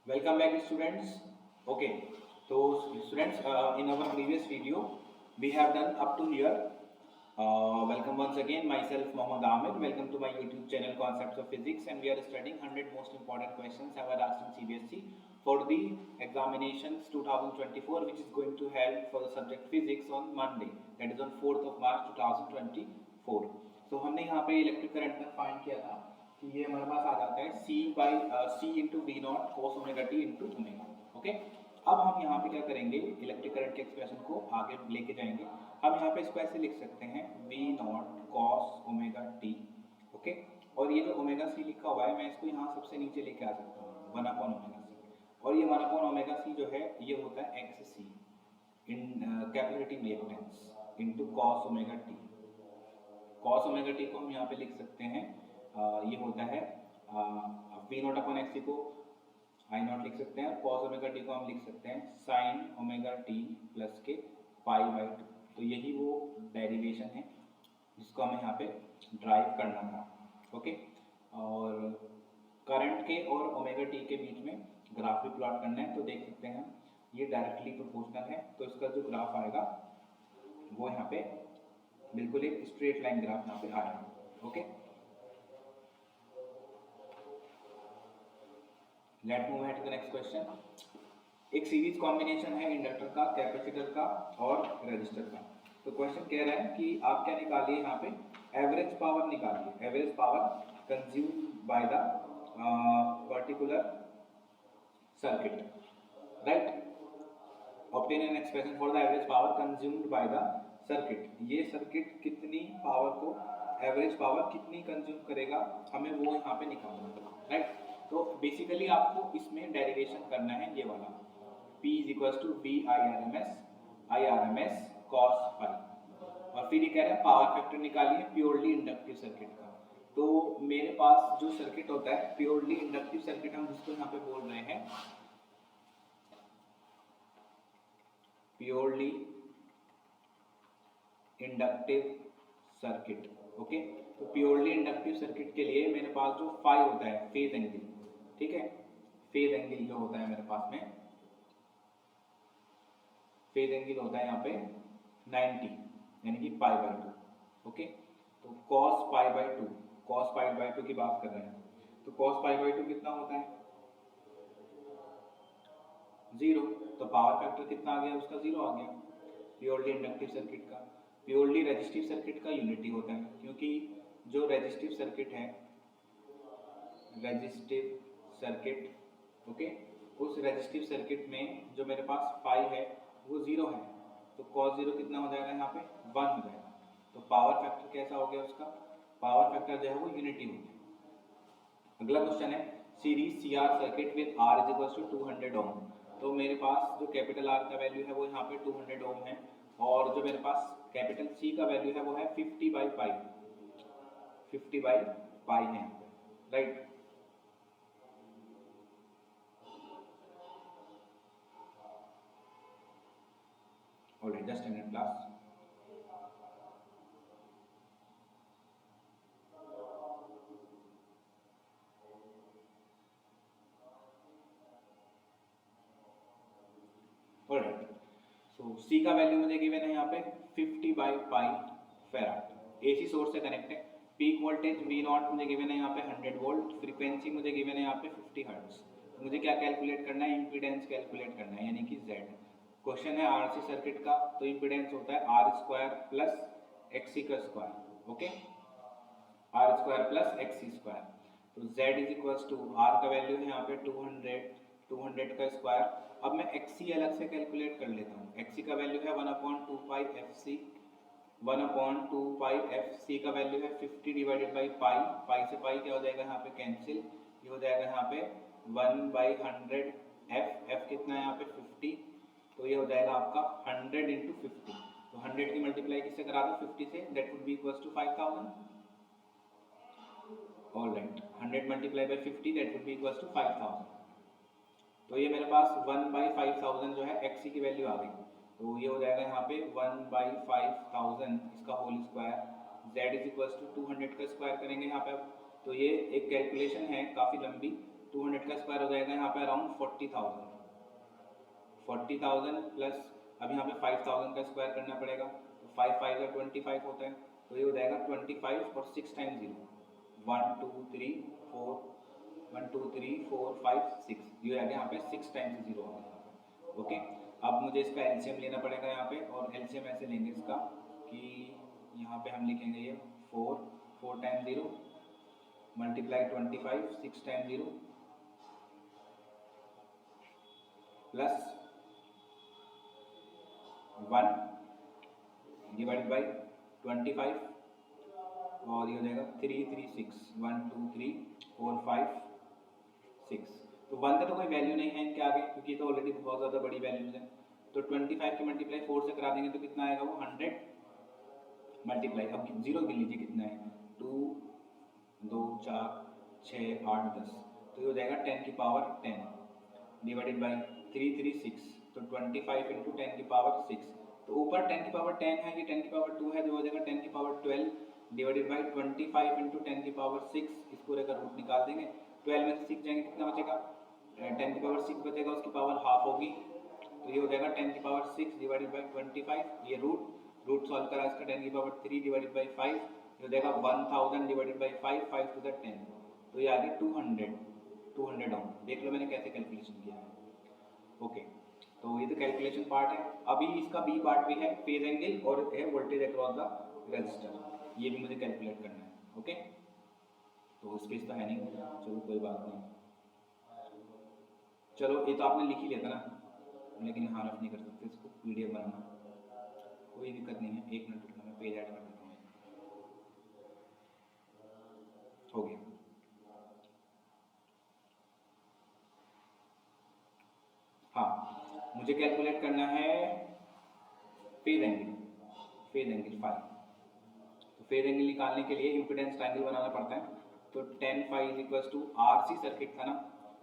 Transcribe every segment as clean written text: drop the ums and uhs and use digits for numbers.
Welcome back students. Okay, so students, in our previous video we have done up to here. Welcome once again, myself Mohammad Amir. Welcome to my YouTube channel Concepts of Physics, and we are studying 100 most important questions ever asked in CBSE for the examinations 2024, which is going to held for the subject physics on Monday, that is on 4th of March 2024. So हमने यहाँ पे electric current का find किया था कि ये हमारे पास आ जाता है C into V naught cos omega T into omega. Okay, अब हम यहाँ पे क्या करेंगे, इलेक्ट्रिक करंट के एक्सप्रेशन को आगे लेके जाएंगे। हम यहाँ पे इसको ऐसे लिख सकते हैं V naught cos omega T. Okay, और ये जो ओमेगा सी लिखा हुआ है मैं इसको यहाँ सबसे नीचे लेके आ सकता हूँ 1/ओमेगा सी, और ये 1/ओमेगा सी जो है ये होता है X C in capillarity reactance into cos omega t. Cos omega t को हम यहाँ पे लिख सकते हैं, ये होता है वी नॉट अपॉन एक्स को आई नॉट लिख सकते हैं, कॉस ओमेगा टी को हम लिख सकते हैं साइन ओमेगा टी प्लस के पाई बाई टू। तो यही वो डेरिवेशन है जिसको हमें यहाँ पे ड्राइव करना था। ओके, और करंट के और ओमेगा टी के बीच में ग्राफ भी प्लॉट करना है, तो देख सकते हैं ये डायरेक्टली प्रोपोर्शनल है, तो इसका जो ग्राफ आएगा वो यहाँ पे बिल्कुल एक स्ट्रेट लाइन ग्राफ यहाँ पे आएगा। Okay, let move to the next question. एक सीरीज कॉम्बिनेशन है इंडक्टर का, कैपेसिटर का और रेजिस्टर का। तो क्वेश्चन कह रहा है कि आप क्या निकालिए, यहाँ पे एवरेज पावर निकालिए, average power consume by the particular circuit, right. Obtain an expression for the average power consumed by the circuit. ये सर्किट कितनी पावर को, एवरेज पावर कितनी कंज्यूम करेगा, हमें वो यहाँ पे निकालना है, राइट। तो बेसिकली आपको इसमें डेरिवेशन करना है ये वाला P is equal to V I R M S cos phi, और फिर ये कह रहा है पावर फैक्टर निकालिए प्योरली इंडक्टिव सर्किट का। तो मेरे पास जो सर्किट होता है प्योरली इंडक्टिव सर्किट, हम जिसको यहाँ पे बोल रहे हैं प्योरली इंडक्टिव सर्किट। ओके, तो प्योरली इंडक्टिव सर्किट के लिए मेरे पास जो फाई होता है फेज एंगल, ठीक है, फेज एंगल जो होता है मेरे पास में, फेज एंगल होता है यहाँ पे 90 यानी कि पाई बाई टू। ओके, तो cos pi by two, cos pi by two की बात कर रहे हैं, तो कॉस पाई बाई टू कितना होता है 0, तो पावर फैक्टर कितना आ गया उसका 0 आ गया प्योरली इंडक्टिव सर्किट का। प्योरली रेजिस्टिव सर्किट का यूनिटी होता है, क्योंकि जो रेजिस्टिव सर्किट है, रेजिस्टिव सर्किट, ओके, उस रेजिस्टिव सर्किट में जो मेरे पास फाई है वो 0 है, तो कॉस 0 कितना हो जाएगा यहाँ पे 1 हो जाएगा। तो पावर फैक्टर कैसा हो गया उसका, पावर फैक्टर जो है वो यूनिटी हो गया। अगला क्वेश्चन है series C R circuit with R is equal to 200 ohm. तो मेरे पास जो कैपिटल आर का वैल्यू है वो यहाँ पे 200 ओम है, और जो मेरे पास कैपिटल सी का वैल्यू है वो है 50 बाई पाई, 50 बाई पाई है, right. Alright, just a minute class. Alright, so C का वैल्यू मुझे गिवन है यहाँ पे 50 by pi farad, AC source से कनेक्ट है। पीक वोल्टेज वी नॉट मुझे गिवन है यहाँ पे 100 वोल्ट, फ्रीक्वेंसी मुझे गिवन है यहाँ पे 50 हर्ट्ज। मुझे क्या कैलकुलेट करना है, इम्पीडेंस कैलकुलेट करना है, यानी कि Z। क्वेश्चन है आरसी सर्किट का, तो इम्पीडेंस होता है आर स्क्वायर प्लस एक्सी का square. Okay, R square plus XC square, तो Z is equal to R का वैल्यू है यहाँ पे 200 का स्क्वायर। अब मैं XC अलग से कैलकुलेट कर लेता हूँ। XC का वैल्यू है 1/2 पाई FC, 1/2 पाई FC का वैल्यू है 50 डिवाइडेड बाई पाई, पाई से पाई क्या हो जाएगा यहाँ पे कैंसिल, ये हो जाएगा यहाँ पे 1/100 F कितना है यहाँ पे 50, तो ये हो जाएगा आपका 100 इंटू 50। तो 100 की मल्टीप्लाई किससे करा दो 50 से, that would be equal to 5000। Alright, 100 multiply by 50 that would be equal to 5000। तो ये मेरे पास 1/5000 जो है XC की वैल्यू आ गई, तो ये हो जाएगा यहाँ पे 1/5000 इसका whole square, Z is equal to 200 का स्क्वायर करेंगे यहाँ पे। अब तो ये एक कैलकुलेशन है काफ़ी लंबी, 200 का स्क्वायर हो जाएगा यहाँ पे अराउंड 40,000 प्लस अब यहाँ पे 5,000 का स्क्वायर करना पड़ेगा, तो 5 5 का 25 होता है, तो ये हो जाएगा 25 और 6 टाइम्स 0 1 2 3 4 1 2 3 4 5 6, ये आ गया यहाँ पे 6 टाइम्स 0 आ गया। ओके, अब मुझे इसका एलसीएम लेना पड़ेगा यहाँ पे, और एलसीएम ऐसे लेंगे इसका कि यहाँ पे हम लिखेंगे ये 4 times 0 multiply 25 6 times 0 plus 1 divide by 25, और ये हो जाएगा 3 3 6 1 2 3 4 5 6। तो 1 का तो कोई वैल्यू नहीं है इनके आगे, क्योंकि तो ऑलरेडी बहुत ज़्यादा बड़ी वैल्यूज है। तो 25 की मल्टीप्लाई 4 से करा देंगे तो कितना आएगा वो 100 मल्टीप्लाई, अब 0 गिन लीजिए कितना है, 2 2 4 6 8 10, तो ये हो जाएगा 10 की पावर 10 डिवाइडेड बाई 3 3 6, तो 25 इंटू 10 की पावर 6, तो ऊपर 10 की पावर 10 है, ये 10 की पावर 2 है, जो हो जाएगा 10 की पावर 12 डिवाइडेड बाई 25 इंटू 10 की पावर 6, इस पूरे का रूट निकाल देंगे, 12 में से 6 जाएंगे कितना बचेगा, 10 की पावर 6 बचेगा, उसकी पावर हाफ होगी, तो ये हो जाएगा 10 की पावर 6 डिवाइडेड बाई 25, ये रूट सॉल्व करा इसका 10 की पावर 3 डिवाइडेड बाई 5, ये हो जाएगा 1000 डिवाइडेड बाई 5 5 टू द 10, तो ये आ गया 200 ओम। देख लो मैंने कैसे कैलकुलेशन किया है। ओके, तो ये तो कैलकुलेशन पार्ट है। अभी इसका बी पार्ट भी है, फेज एंगल और है वोल्टेज अक्रॉस द रेजिस्टर, ये भी मुझे कैलकुलेट करना है। ओके, तो स्पेस तो है नहीं, चलो कोई बात नहीं, चलो ये तो आपने लिख ही लिया था ना, लेकिन यहाँ रफ नहीं कर सकते इसको, पीडीएफ बनाना कोई दिक्कत नहीं है। 1 मिनट रुकना, मैं पेज ऐड कर देता हूँ। हो गया, हाँ मुझे कैलकुलेट करना है फेज एंगल फाई। तो फेज एंगल निकालने के लिए इम्पीडेंस ट्रायंगल बनाना पड़ता है। तो tan phi is equal to RC circuit था ना,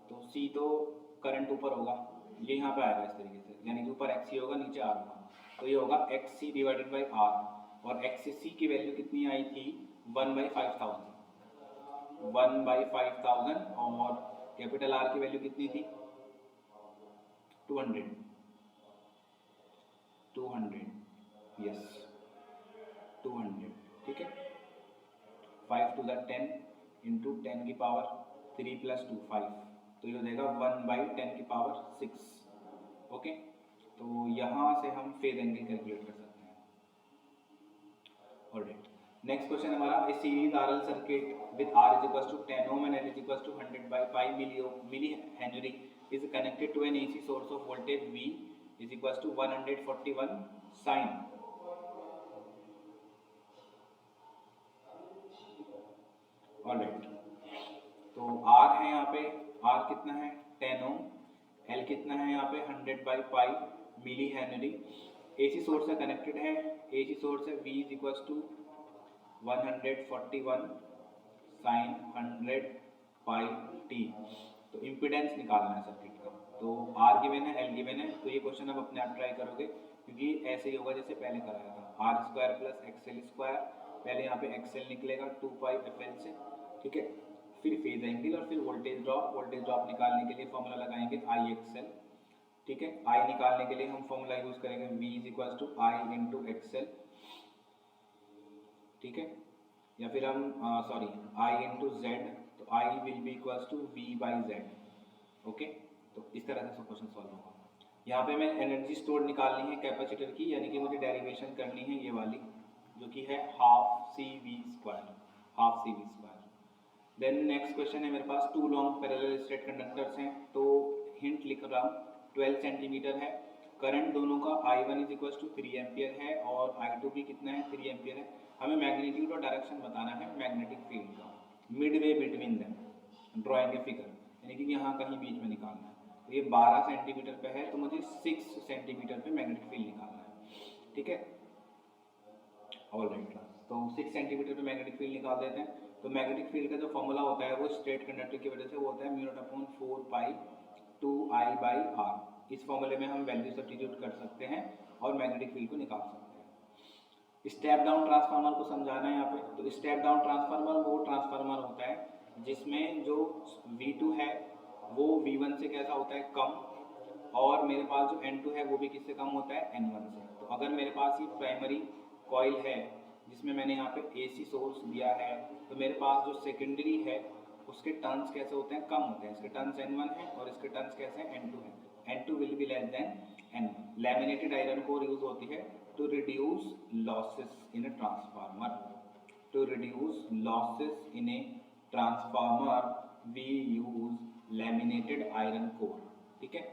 तो C तो करंट ऊपर होगा, ये यहाँ पे आएगा इस तरीके से, यानी कि ऊपर XC होगा नीचे R होगा, तो ये होगा XC डिवाइडेड बाई R, और XC की वैल्यू कितनी आई थी 1/5000, 1/5000, और कैपिटल R की वैल्यू कितनी थी 200, यस 200, ठीक है। 5 टू द 10 इंटू 10 की पावर 3 प्लस 2 5, तो ये हो जाएगा 1/10 की पावर 6। ओके, तो यहाँ से हम फेज एंगल कैलकुलेट कर सकते हैं। ऑलराइट, नेक्स्ट क्वेश्चन हमारा, a series RL circuit with R is equal to 10 ohm and L is equal to 100/5 milli henry is connected to an AC source of voltage V is equals to 141 sin. Alright, तो R है यहाँ पे, R कितना है 10 ओम, L कितना है यहाँ पे 100/5 मिली हेनरी, AC सोर्स से कनेक्टेड है, AC सोर्स है V is equals to 141 sin 100πt। तो इम्पीडेंस निकालना है सर्किट का, तो R गिवन है, L गिवन है, तो ये क्वेश्चन आप अपने आप ट्राई करोगे, क्योंकि ऐसे ही होगा जैसे पहले कराया था, R² प्लस XL², पहले यहाँ पे XL निकलेगा 2πfl से, ठीक है, फिर फेज एंगल और फिर वोल्टेज ड्रॉप निकालने के लिए फॉर्मूला लगाएंगे IXL, ठीक है। I निकालने के लिए हम फॉर्मूला यूज करेंगे V is equal to I into XL, ठीक है, या फिर हम I इंटू Z, तो I will be equal to V/Z। Okay, तो इस तरह से क्वेश्चन सॉल्व होगा। यहाँ पे मैं एनर्जी स्टोर निकालनी है कैपेसिटर की, यानी कि मुझे डेरिवेशन करनी है ये वाली, जो कि है half CV²। Then next question है मेरे पास, 2 लॉन्ग पैरेलल स्ट्रेट कंडक्टर्स हैं, तो हिंट लिख रहा हूँ, 12 सेंटीमीटर है, करंट दोनों का I1 is equal to 3 ampere है और I2 भी कितना है 3 एम्पियर है। हमें मैग्नीट्यूड और डायरेक्शन बताना है मैग्नेटिक फील्ड का, Midway between them drawing a figure, यानी कि यहाँ कहीं बीच में निकालना है। तो ये 12 सेंटीमीटर पे है, तो मुझे 6 सेंटीमीटर पे मैग्नेटिक फील्ड निकालना है, ठीक है। ऑलराइट, तो 6 सेंटीमीटर पे मैग्नेटिक फील्ड निकाल देते हैं। तो मैग्नेटिक फील्ड का जो फॉर्मूला होता है वो स्ट्रेट कंडक्टर की वजह से वो होता है μ0/4π 2I/R। इस फॉर्मूले में हम वैल्यू सब्स्टिट्यूट कर सकते हैं और मैग्नेटिक फील्ड को निकाल सकते हैं। स्टेप डाउन ट्रांसफार्मर को समझाना है यहाँ पे। तो स्टेप डाउन ट्रांसफार्मर वो ट्रांसफार्मर होता है जिसमें जो V2 है वो V1 से कैसा होता है, कम, और मेरे पास जो N2 है वो भी किससे कम होता है, N1 से। तो अगर मेरे पास ये प्राइमरी कॉइल है जिसमें मैंने यहाँ पे AC सोर्स दिया है, तो मेरे पास जो सेकेंडरी है उसके टर्न्स कैसे होते हैं, कम होते हैं। इसके टर्न्स N1 है और इसके टर्न्स कैसे हैं, N2 है। N2 will be less than N1। Laminated iron core use होती है to reduce losses in a transformer. To reduce losses in a transformer we use laminated iron core. ठीक है,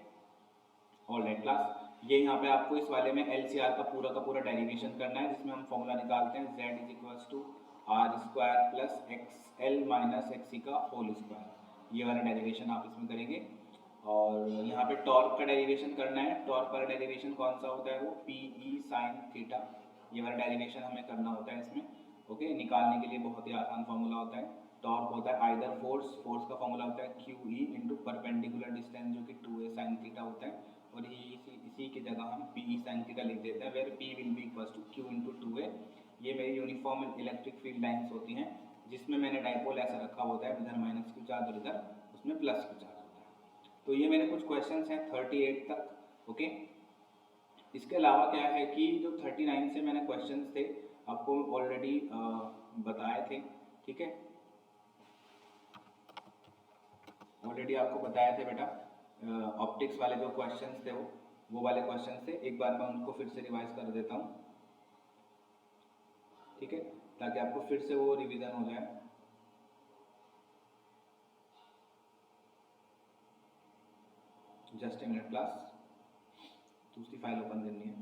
ऑलराइट क्लास। ये यहाँ पे आपको इस वाले में LCR का पूरा डेरिवेशन करना है, जिसमें हम फॉर्मूला निकालते हैं Z is equals to R square plus XL minus XC का होल स्क्वायर। ये वाला डेरिवेशन आप इसमें करेंगे। और यहाँ पे टॉर्क का डेरिवेशन करना है। टॉर्क का डेरिवेशन कौन सा होता है, वो PE साइन थीटा। ये वाला डेरिवेशन हमें करना होता है इसमें। ओके, निकालने के लिए बहुत ही आसान फॉर्मूला होता है। टॉर्क होता है आइदर फोर्स का फॉर्मूला होता है QE इंटू परपेंडिकुलर डिस्टेंस, जो कि 2A साइन थीटा होता है। और इसी की जगह हम PE साइन थीटा लिख देते हैं, where P will be equals to Q into 2A। ये मेरी यूनिफॉर्म इलेक्ट्रिक फील्ड लाइन्स होती हैं, जिसमें मैंने डाइपोल ऐसा रखा होता है, इधर माइनस Q चार्ज और इधर उसमें प्लस Q चार्ज होता है। तो ये मेरे कुछ क्वेश्चंस हैं 38 तक। ओके, इसके अलावा क्या है कि जो 39 से मैंने क्वेश्चंस थे आपको ऑलरेडी बताए थे। ठीक है, ऑलरेडी आपको बताया थे बेटा। ऑप्टिक्स वाले जो क्वेश्चंस थे वो वाले क्वेश्चंस थे। एक बार मैं उनको फिर से रिवाइज कर देता हूँ, ठीक है, ताकि आपको फिर से वो रिवीजन हो जाए। जस्ट ए मिनट क्लास, दूसरी फाइल ओपन करनी है।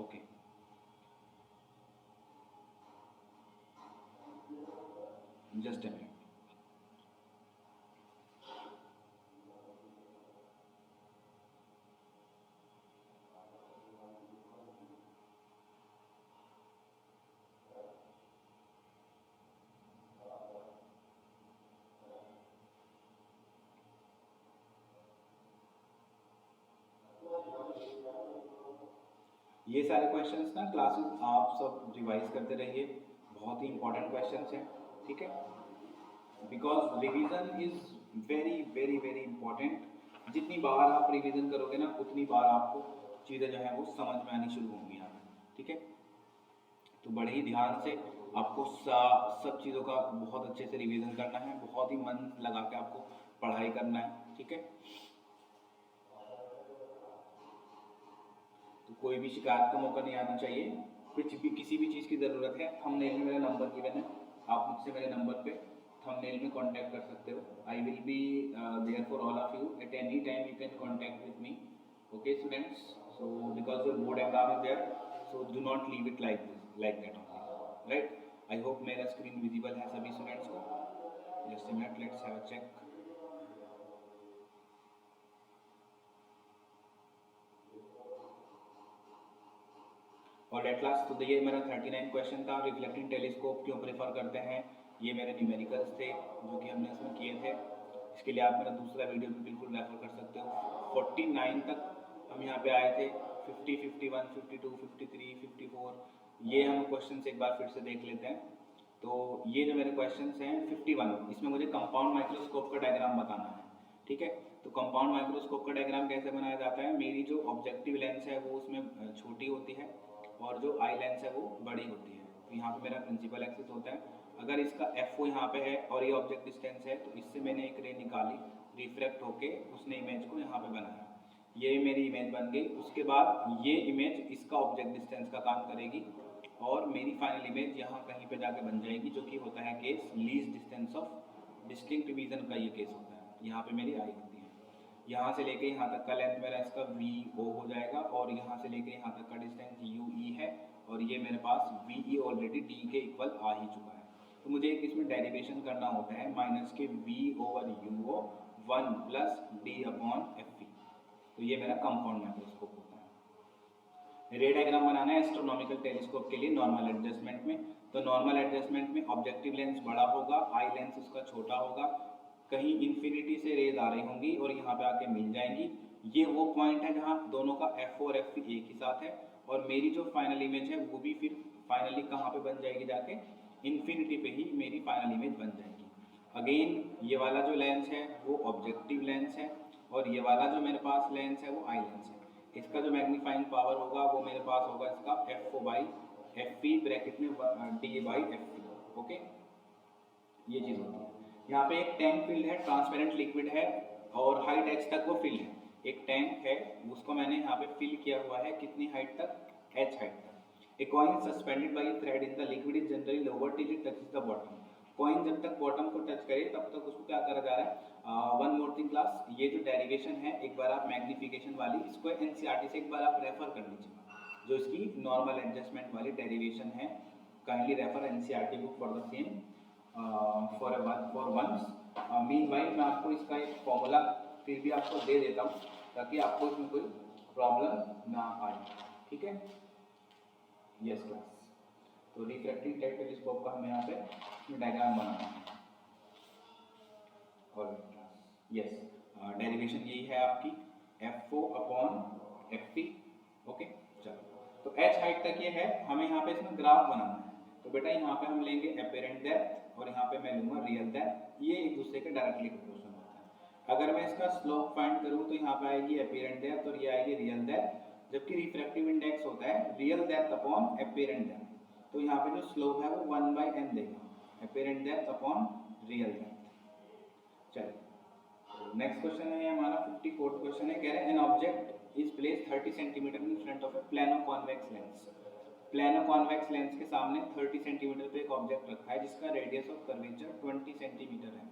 Okay, just a minute. ये सारे क्वेश्चंस ना क्लासेस आप सब रिवाइज करते रहिए, बहुत ही इंपॉर्टेंट क्वेश्चंस हैं। ठीक है, because revision is very very very important. जितनी बार आप रिवीजन करोगे ना, उतनी बार आपको चीज़ें जो है वो समझ में आनी शुरू होंगी यहाँ पे। ठीक है, तो बड़े ही ध्यान से आपको सब चीज़ों का बहुत अच्छे से रिवीजन करना है, बहुत ही मन लगा के आपको पढ़ाई करना है। ठीक है, तो कोई भी शिकायत का मौका नहीं आना चाहिए। कुछ भी किसी भी चीज़ की ज़रूरत है, थंबनेल में मेरा नंबर गिवन है, आप मुझसे मेरे नंबर पे थंबनेल में कांटेक्ट कर सकते हो। I will be there for all of you at any time, you can contact with me. Okay students, so because your board exam is there, so do not leave it like this, like that only, right. I hope मेरा screen visible है सभी students को। Just a minute, let's have a check. Alright class, तो ये मेरा 39 question था। Reflecting telescope क्यों prefer करते हैं, ये मेरे न्यूमेरिकल्स थे जो कि हमने इसमें किए थे। इसके लिए आप मेरा दूसरा वीडियो भी बिल्कुल रेफर कर सकते हो। 49 तक हम यहाँ पे आए थे, 50, 51, 52, 53, 54, ये हम क्वेश्चन एक बार फिर से देख लेते हैं। तो ये जो मेरे क्वेश्चन हैं 51, इसमें मुझे कंपाउंड माइक्रोस्कोप का डायग्राम बताना है। ठीक है, तो कंपाउंड माइक्रोस्कोप का डायग्राम कैसे बनाया जाता है, मेरी जो ऑब्जेक्टिव लेंस है वो उसमें छोटी होती है और जो आई लेंस है वो बड़ी होती है। तो यहाँ पे मेरा प्रिंसिपल एक्सिस होता है। अगर इसका FO यहाँ पे है और ये ऑब्जेक्ट डिस्टेंस है, तो इससे मैंने एक रे निकाली, रिफ्लेक्ट होके उसने इमेज को यहाँ पे बनाया, ये मेरी इमेज बन गई। उसके बाद ये इमेज इसका ऑब्जेक्ट डिस्टेंस का काम करेगी और मेरी फाइनल इमेज यहाँ कहीं पे जाके बन जाएगी, जो कि होता है case least distance of distinct vision का ये केस होता है। यहाँ पे मेरी आई होती है, यहाँ से लेके यहाँ तक का लेंथ मेरा इसका VO हो जाएगा और यहाँ से लेके यहाँ तक का डिस्टेंस UE है और ये मेरे पास VE ऑलरेडी D के इक्वल आ ही चुका है। तो मुझे एक इसमें डेरिवेशन करना होता है माइनस के V/UO 1 प्लस D/FE। तो ये मेरा कंपाउंड माइक्रोस्कोप होता है। रे डायग्राम बनाना है एस्ट्रोनॉमिकल टेलीस्कोप के लिए नॉर्मल एडजस्टमेंट में। तो नॉर्मल एडजस्टमेंट में ऑब्जेक्टिव लेंस बड़ा होगा, आई लेंस उसका छोटा होगा, कहीं इन्फिनिटी से रेज आ रही होंगी और यहाँ पे आके मिल जाएंगी। ये वो पॉइंट है जहाँ दोनों का FO और FE एक ही साथ है और मेरी जो फाइनल इमेज है वो भी फिर फाइनली कहाँ पे बन जाएगी, जाके इन्फिनिटी पे ही मेरी फाइनल इमेज बन जाएगी। अगेन ये वाला जो लेंस है वो ऑब्जेक्टिव लेंस है और ये वाला जो मेरे पास लेंस है वो आई लेंस है। इसका जो मैग्नीफाइंग पावर होगा वो मेरे पास होगा इसका F by F P bracket में D by F P. Okay, ये चीज़ होती है। यहाँ पे एक टैंक फील्ड है, ट्रांसपेरेंट लिक्विड है और हाइट h तक वो फील्ड है। एक टैंक है उसको मैंने यहाँ पे फिल किया हुआ है, कितनी हाइट तक, h हाइट तक। A coin suspended by a thread in the liquid is generally lower till it touches the bottom. Coin जब तक बॉटम को टच करे तब तक उसको क्या करा जा रहा है। वन मोर थिंग क्लास, ये जो डेरिवेशन है एक बार आप मैग्निफिकेशन वाली इसको एनसीईआरटी से एक बार आप रेफर कर लीजिए, जो इसकी नॉर्मल एडजस्टमेंट वाली डेरिवेशन है। Kindly refer NCERT book for the same for once. Meanwhile मैं आपको इसका एक फॉर्मूला फिर भी आपको दे देता हूँ ताकि आपको इसमें कोई प्रॉब्लम ना आए, ठीक है। यस क्लास, तो रिफ्रैक्टिंग टेलीस्कोप का हमें यहाँ पे डायग्राम बनाना है। और यस, डेरिवेशन यही है आपकी F4 अपॉन FP। ओके, चलो तो h हाइट तक ये है, हमें यहाँ पे इसमें ग्राफ बनाना है। तो बेटा यहाँ पे हम लेंगे एपेरेंट डेप्थ और यहाँ पे मैं लूंगा रियल डेप्थ। ये एक दूसरे के डायरेक्टली प्रोपोर्शनल होता है। अगर मैं इसका स्लोप फाइंड करूँ तो यहाँ पे आएगी एपेरेंट डेप्थ और ये आएगी रियल डेप्थ, जबकि रिफ्रैक्टिव इंडेक्स होता है real depth upon apparent depth. तो यहाँ पे जो स्लोप है वो 1/n देगा, apparent depth upon real depth. चलिए नेक्स्ट क्वेश्चन है हमारा 54th क्वेश्चन है, कह रहे हैं an object is placed 30 centimetre in front of A plano convex lens. Plano convex lens के सामने 30 सेंटीमीटर पे एक ऑब्जेक्ट रखा है जिसका रेडियस ऑफ कर्वेचर 20 सेंटीमीटर है।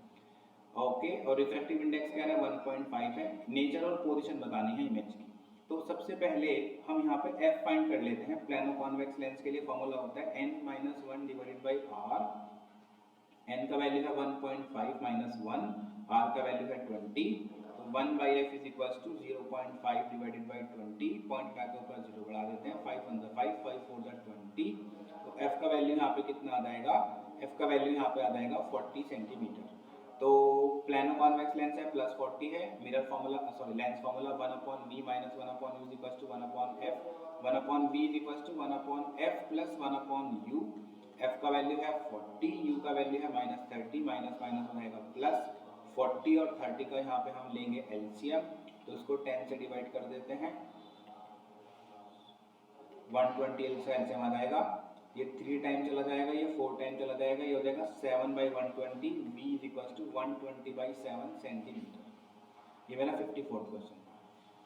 ओके, और रिफ्रैक्टिव इंडेक्स क्या है 1.5 है। नेचर और पोजीशन बतानी है इमेज की। तो सबसे पहले हम यहाँ पे f फाइंड कर लेते हैं। प्लेनो कॉन्वेक्स लेंस के लिए फॉर्मूला होता है n-1 divided by r। n का वैल्यू है 1.5 माइनस 1, r का वैल्यू है 20। तो 1/f is equals to 0.5 divided by 20। Point का ऊपर 0 बढ़ा देते हैं, 5 1 5 5 4 20। तो f का वैल्यू यहाँ पे कितना आ जाएगा, f का वैल्यू यहाँ पे आ जाएगा 40 सेंटीमीटर। तो प्लेनो कॉन्वेक्स लेंस है प्लस 40 है। Mirror formula sorry lens formula 1/v minus 1/u is equals to 1/f। 1/v is equals to 1/f plus 1/u। f का वैल्यू है 40, u का वैल्यू है -30, माइनस माइनस हो जाएगा प्लस। 40 और 30 का यहाँ पे हम लेंगे एलसीएम, तो इसको 10 से डिवाइड कर देते हैं। 120 से एलसीएम आ जाएगा, ये 3 टाइम चला जाएगा, ये 4 टाइम चला जाएगा, ये हो जाएगा 7/120। v is equals to 120/7 centimetre. ये मेरा 54th क्वेश्चन।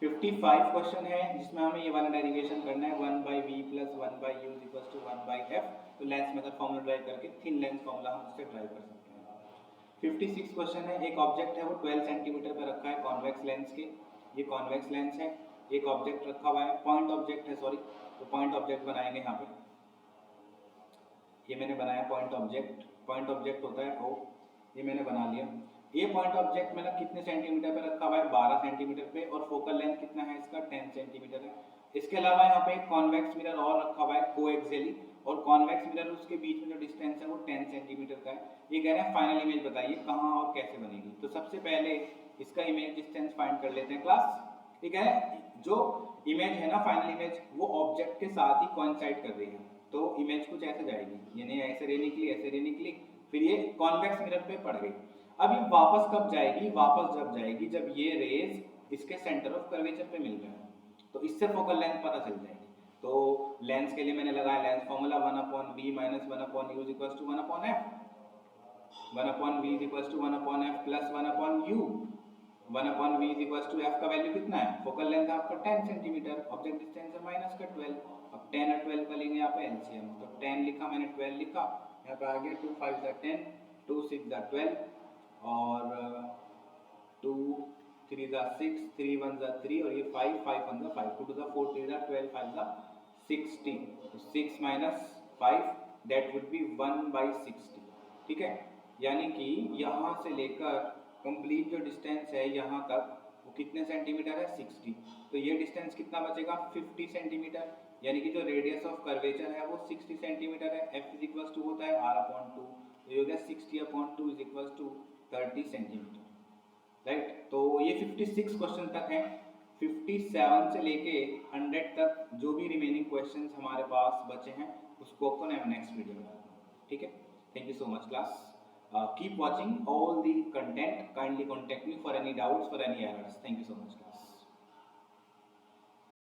55 क्वेश्चन है जिसमें हमें ये वाला डेरिवेशन करना है 1/v plus 1/u is equals to 1/f। तो लेंस मेथड फॉर्मूला ड्राइव करके थिन लेंस फॉर्मूला हम उससे ड्राइव कर सकते हैं। 56 क्वेश्चन है, एक ऑब्जेक्ट है वो 12 सेंटीमीटर पे रखा है कॉन्वेक्स लेंस के। ये कॉन्वेक्स लेंस है, एक ऑब्जेक्ट रखा हुआ है, पॉइंट ऑब्जेक्ट है सॉरी। तो पॉइंट ऑब्जेक्ट बनाएंगे यहाँ पे, ये मैंने बनाया पॉइंट ऑब्जेक्ट। पॉइंट ऑब्जेक्ट होता है ओ, ये मैंने बना लिया। ये पॉइंट ऑब्जेक्ट मैंने कितने सेंटीमीटर पे रखा हुआ है 12 सेंटीमीटर पे, और फोकल लेंथ कितना है इसका 10 सेंटीमीटर है। इसके अलावा यहाँ पे एक कॉन्वेक्स मिरर और रखा हुआ है कोएक्सियली, और कॉन्वेक्स मिरर उसके बीच में जो डिस्टेंस है वो 10 सेंटीमीटर का है। ये कह रहे हैं फाइनल इमेज बताइए कहाँ और कैसे बनेगी। तो सबसे पहले इसका इमेज डिस्टेंस फाइंड कर लेते हैं क्लास। ठीक है, जो इमेज है ना फाइनल इमेज वो ऑब्जेक्ट के साथ ही कोइंसाइड कर रही है, तो इमेज कुछ ऐसे जाएगी, यानी ऐसे रे निकली ऐसे रे निकली, फिर ये कॉन्वेक्स मिरर पे पड़ गई। अब ये वापस कब जाएगी, वापस जब जाएगी जब ये रेज इसके सेंटर ऑफ कर्वेचर पे मिल जाए, तो इससे फोकल लेंथ पता चल जाएगी। तो लेंस के लिए मैंने लगाया lens formula 1/v minus 1/u is equals to 1/f। 1/v is equals to 1/f plus 1/u। 1/v is equals to f का वैल्यू कितना है, फोकल लेंथ आपका 10 सेंटीमीटर, ऑब्जेक्ट डिस्टेंस है माइनस का 12। अब 10 और 12 का लेंगे यहाँ पे एलसीएम, तो 10 लिखा मैंने 12 लिखा, यहाँ पे आ गया 2 5 10, 2 6 12, और 2 3 6, 3 1 3, और ये 5 5 1 5, 2 to the 4 3 12 5 16, तो 6 minus 5 that would be 1/60। ठीक है, यानी कि यहाँ से लेकर कंप्लीट जो डिस्टेंस है यहाँ तक वो कितने सेंटीमीटर है 60। तो ये डिस्टेंस कितना बचेगा 50 सेंटीमीटर, यानी कि जो रेडियस ऑफ कर्वेचर है वो 60 सेंटीमीटर है। f इज इक्वल्स टू होता है r/2, तो ये हो गया 60/2 is equals to 30 centimetre, right. तो ये 56 क्वेश्चन तक है। 57 से लेके 100 तक जो भी रिमेनिंग क्वेश्चंस हमारे पास बचे हैं उसको अपन नेक्स्ट वीडियो में, ठीक है। Thank you so much, class. Keep watching all the content. Kindly contact me for any doubts, for any errors. Thank you so much, class.